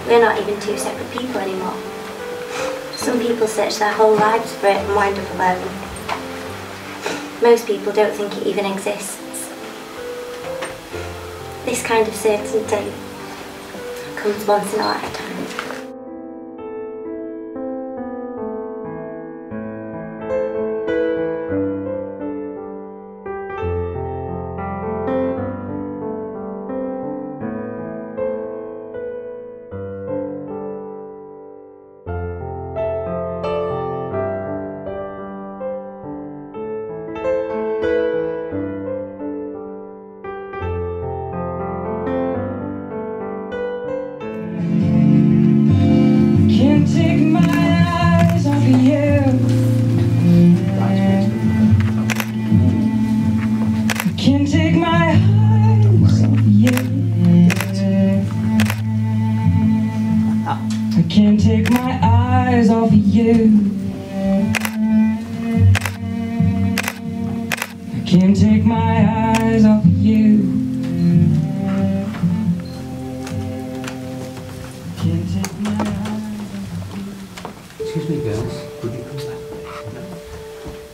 We're not even two separate people anymore. Some people search their whole lives for it and wind up alone. Most people don't think it even exists. This kind of certainty comes once in a lifetime. Can't take my eyes off you. I can't take my eyes off you. I can't take my eyes off you. Can't take my eyes off you. Excuse me, girls, would you come back?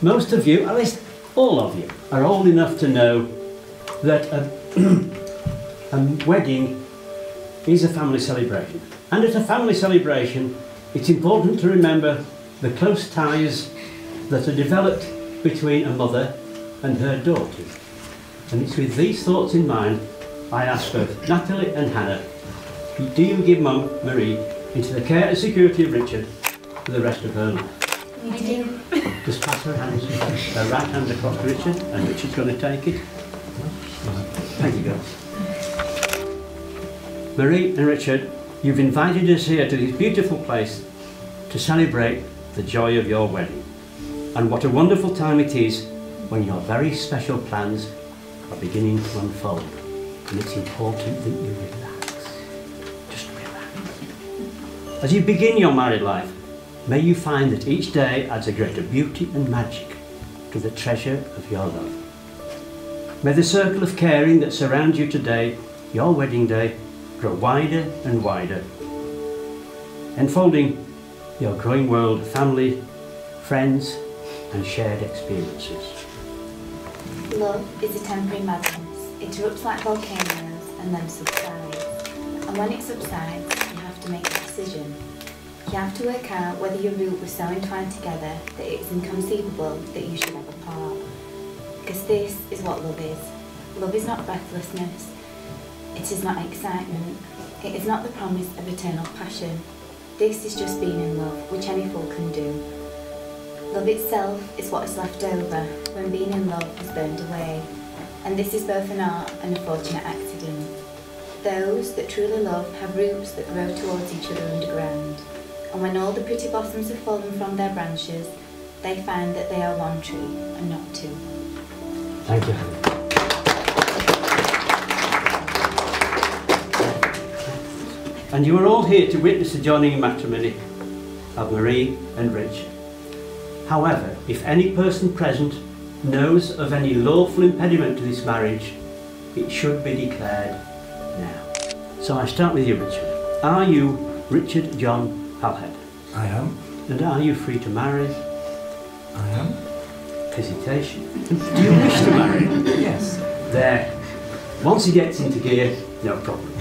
Most of you, at least all of you, are old enough to know that a wedding is a family celebration. And at a family celebration, it's important to remember the close ties that are developed between a mother and her daughters. And it's with these thoughts in mind, I ask both Natalie and Hannah, do you give Mum, Marie, into the care and security of Richard for the rest of her life? We do. Just pass her hands, her right hand across to Richard, and Richard's going to take it. Thank you, girls. Marie and Richard, you've invited us here to this beautiful place to celebrate the joy of your wedding. And what a wonderful time it is when your very special plans are beginning to unfold. And it's important that you relax. Just relax. As you begin your married life, may you find that each day adds a greater beauty and magic to the treasure of your love. May the circle of caring that surrounds you today, your wedding day, grow wider and wider, enfolding your growing world of family, friends and shared experiences. Love is a temporary madness. It erupts like volcanoes and then subsides. And when it subsides, you have to make a decision. You have to work out whether your root was so entwined together that it is inconceivable that you should ever part. Because this is what love is. Love is not breathlessness. It is not excitement. It is not the promise of eternal passion. This is just being in love, which any fool can do. Love itself is what is left over when being in love has burned away. And this is both an art and a fortunate accident. Those that truly love have roots that grow towards each other underground. And when all the pretty blossoms have fallen from their branches, they find that they are one tree and not two. Thank you. And you are all here to witness the joining in matrimony of Marie and Richard. However, if any person present knows of any lawful impediment to this marriage, it should be declared now. So I start with you, Richard. Are you Richard John Halhead? I am. And are you free to marry? I am. Hesitation. Do you wish to marry? Yes. There. Once he gets into gear, no problem.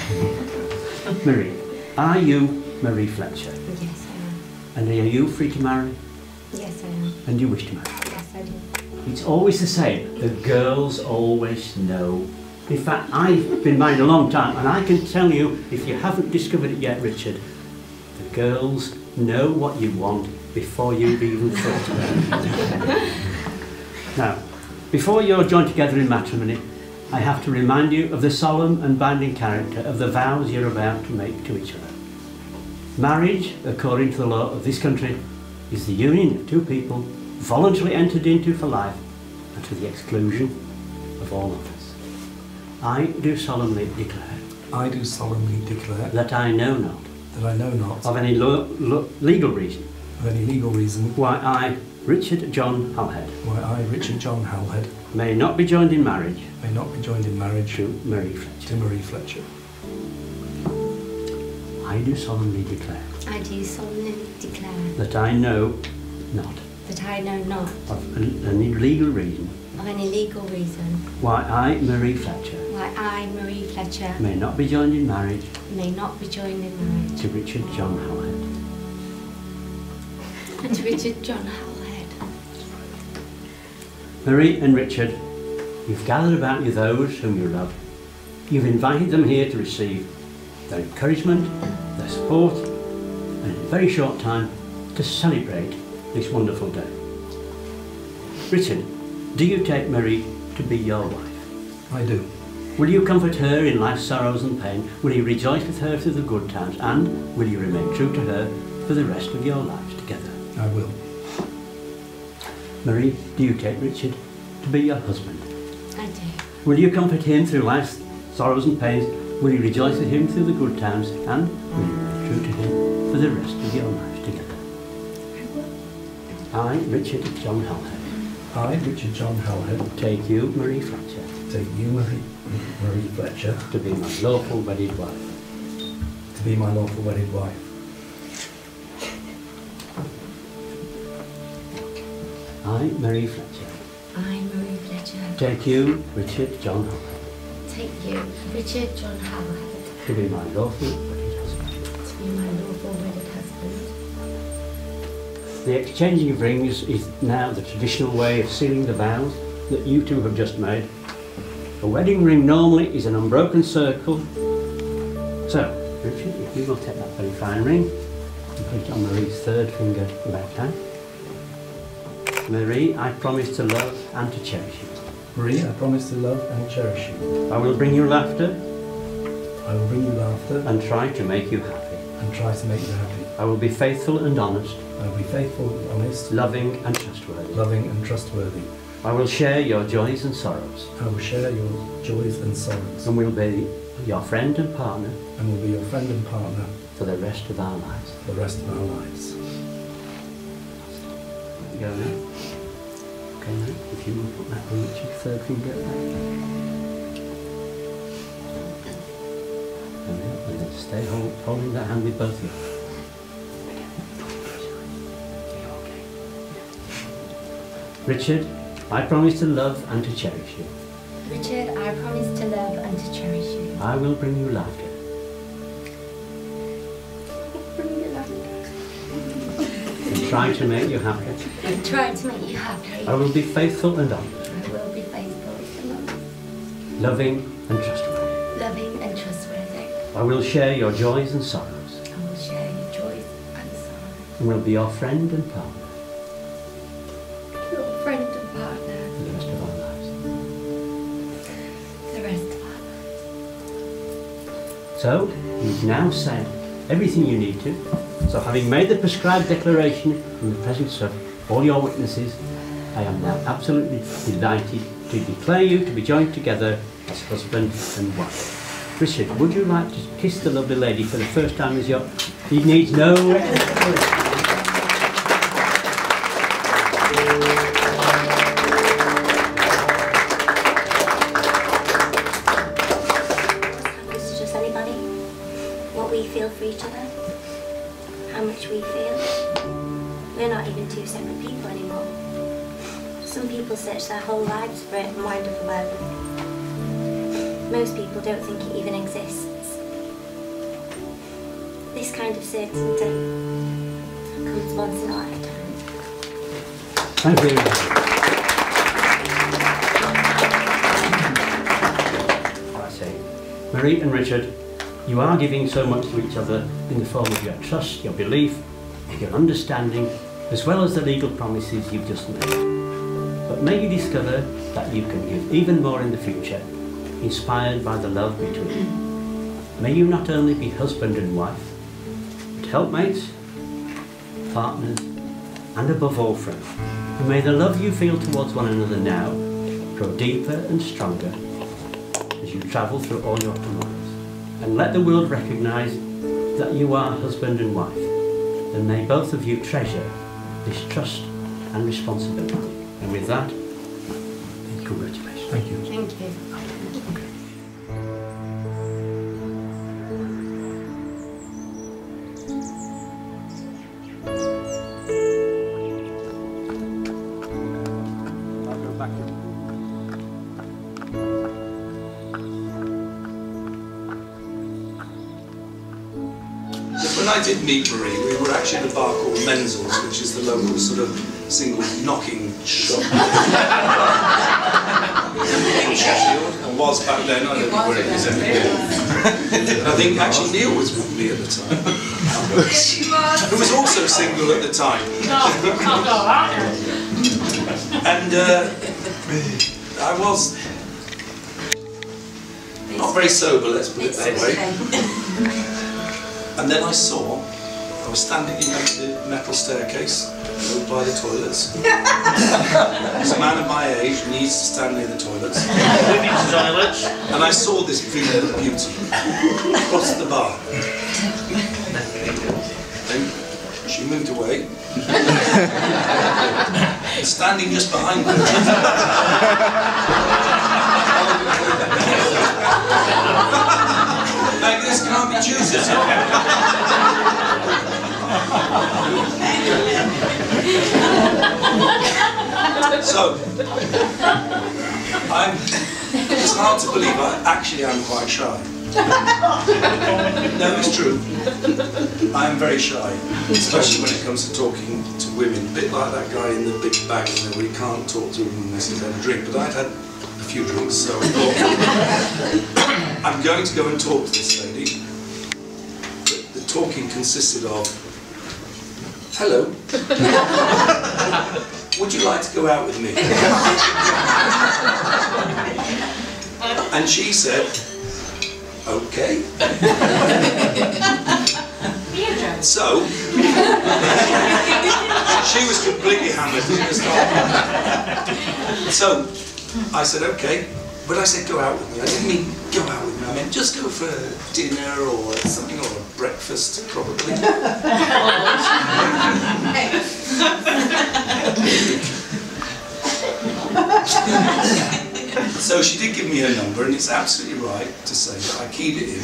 Marie, are you Marie Fletcher? Yes, I am. And are you free to marry? Yes, I am. And you wish to marry? Yes, I do. It's always the same. The girls always know. In fact, I've been married a long time, and I can tell you, if you haven't discovered it yet, Richard, the girls know what you want before you've even thought about it. Now, before you're joined together in matrimony, I have to remind you of the solemn and binding character of the vows you're about to make to each other. Marriage, according to the law of this country, is the union of two people voluntarily entered into for life and to the exclusion of all others. I do solemnly declare. I do solemnly declare. That I know not. That I know not. Of any legal reason. Of any legal reason. Why I, Richard John Halhead. Why I, Richard John Halhead. May not be joined in marriage. May not be joined in marriage. To Marie Fletcher. To Marie Fletcher. I do solemnly declare I do solemnly declare that I know not that I know not of any legal reason of any legal reason why I, Marie Fletcher, why I, Marie Fletcher, may not be joined in marriage may not be joined in marriage to Richard John Howhead. and to Richard John Howhead. Marie and Richard, you've gathered about you those whom you love. You've invited them here to receive their encouragement, their support, and in a very short time to celebrate this wonderful day. Richard, do you take Marie to be your wife? I do. Will you comfort her in life's sorrows and pain? Will you rejoice with her through the good times? And will you remain true to her for the rest of your lives together? I will. Marie, do you take Richard to be your husband? I do. Will you comfort him through life's sorrows and pains? Will you rejoice with him through the good times? And will you remain true to him for the rest of your lives together? I, Richard John Howhead, I, Richard John Howhead, take you, Marie Fletcher, take you, Marie Fletcher, to be my lawful wedded wife. to be my lawful wedded wife. I, Marie Fletcher, I, Marie Fletcher, take you, Richard John Howhead, take you, Richard John Howhead, to be my lawful wedded husband. to be my lawful wedded husband. The exchanging of rings is now the traditional way of sealing the vows that you two have just made. A wedding ring normally is an unbroken circle. So, Richard, if you will take that very fine ring and put it on Marie's third finger left hand. Marie, I promise to love and to cherish you. Marie, I promise to love and cherish you. I will bring you laughter I will bring you laughter and try to make you happy. and try to make you happy. I will be faithful and honest, I will be faithful, honest, loving and trustworthy. loving and trustworthy. I will share your joys and sorrows, I will share your joys and sorrows and will be your friend and partner and will be your friend and partner for the rest of our lives. for the rest of our lives. There you go now. Okay, now, if you will put that on Richard's third finger back. And then stay holding that hand with both of you. Richard, I promise to love and to cherish you. Richard, I promise to love and to cherish you. I will bring you laughter and try to make you happy. And try to make you happy. I will be faithful and honest, I will be faithful and honest, loving and trustworthy. loving and trustworthy. I will share your joys and sorrows, I will share your joys and sorrows. and will be your friend and partner Your friend and partner for the rest of our lives. for the rest of our lives. So, you've now said everything you need to. So, having made the prescribed declaration in the presence of all your witnesses, I am now absolutely delighted to declare you to be joined together as husband and wife. Richard, would you like to kiss the lovely lady for the first time as your... He needs no... Happens to just anybody. What we feel for each other. How much we feel. We're not even two separate people anymore. Some people search their whole lives for it and wander for love. Most people don't think it even exists. This kind of certainty comes once in a lifetime. Thank you. I say, Marie and Richard, you are giving so much to each other in the form of your trust, your belief, your understanding, as well as the legal promises you've just made. But may you discover that you can give even more in the future, inspired by the love between you. May you not only be husband and wife, but helpmates, partners, and above all friends. And may the love you feel towards one another now grow deeper and stronger as you travel through all your tomorrows. And let the world recognise that you are husband and wife. And may both of you treasure this trust and responsibility. And with that, congratulations. Thank you. Thank you. I did meet Marie, we were actually at a bar called Menzel's, which is the local sort of single knocking shop in Sheffield, and was back then. I don't know where it is anymore. I think actually Neil was with me at the time. Who was also single at the time. And I was not very sober, let's put it that way. And then I was standing in the metal staircase by the toilets. As a man of my age needs to stand near the toilets. Women's toilets. And I saw this female beauty across the bar. Then she moved away. Standing just behind her. Like, this can't be choosers. So, it's hard to believe I actually am quite shy. No, it's true. I am very shy, especially when it comes to talking to women. A bit like that guy in the big bag, where he can't talk to a woman unless he's had a drink. But I'd had a few drinks, so I thought, I'm going to go and talk to this lady. The talking consisted of, hello, would you like to go out with me? And she said, okay. So, she was completely hammered. So, I said, okay. But I said, go out with me. I didn't mean go out with me. I meant just go for dinner or something, or a breakfast, probably. So she did give me her number, and it's absolutely right to say that I keyed it in.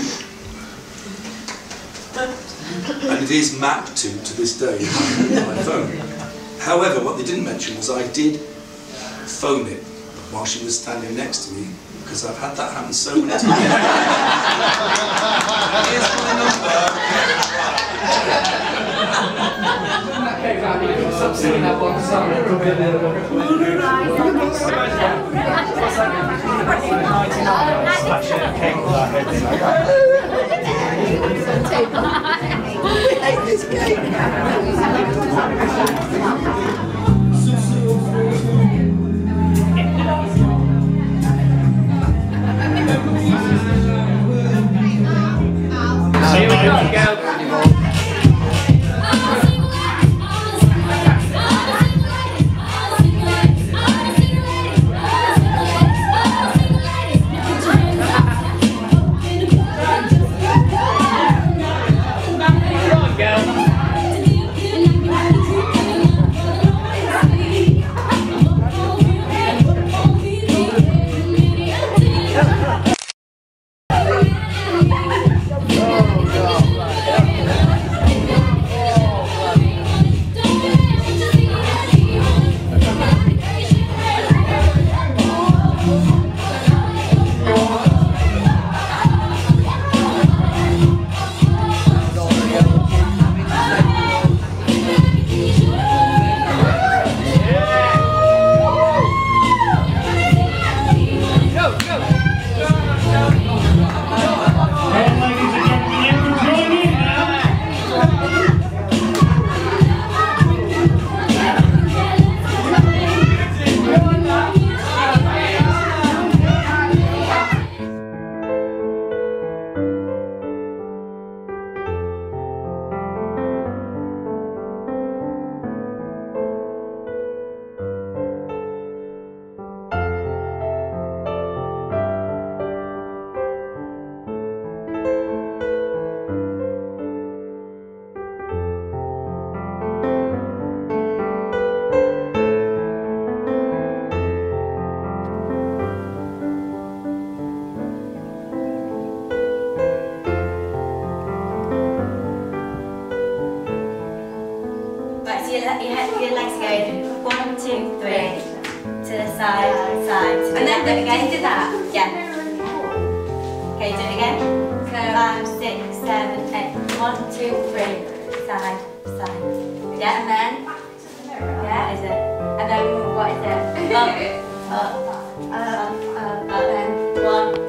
And it is mapped to this day on my phone. However, what they didn't mention was I did phone it while she was standing next to me, because I've had that happen so many times. Here's my number. Stop singing that one song. See you later. Go. Your legs go 1, 2, 3 to the side, side. And then again, do that. Yeah. Okay, do it again. 5, 6, 7, 8. 1, 1, 2, 3. Side, side. Yeah, and then? Yeah, is it? And then what is it? Up, then 1,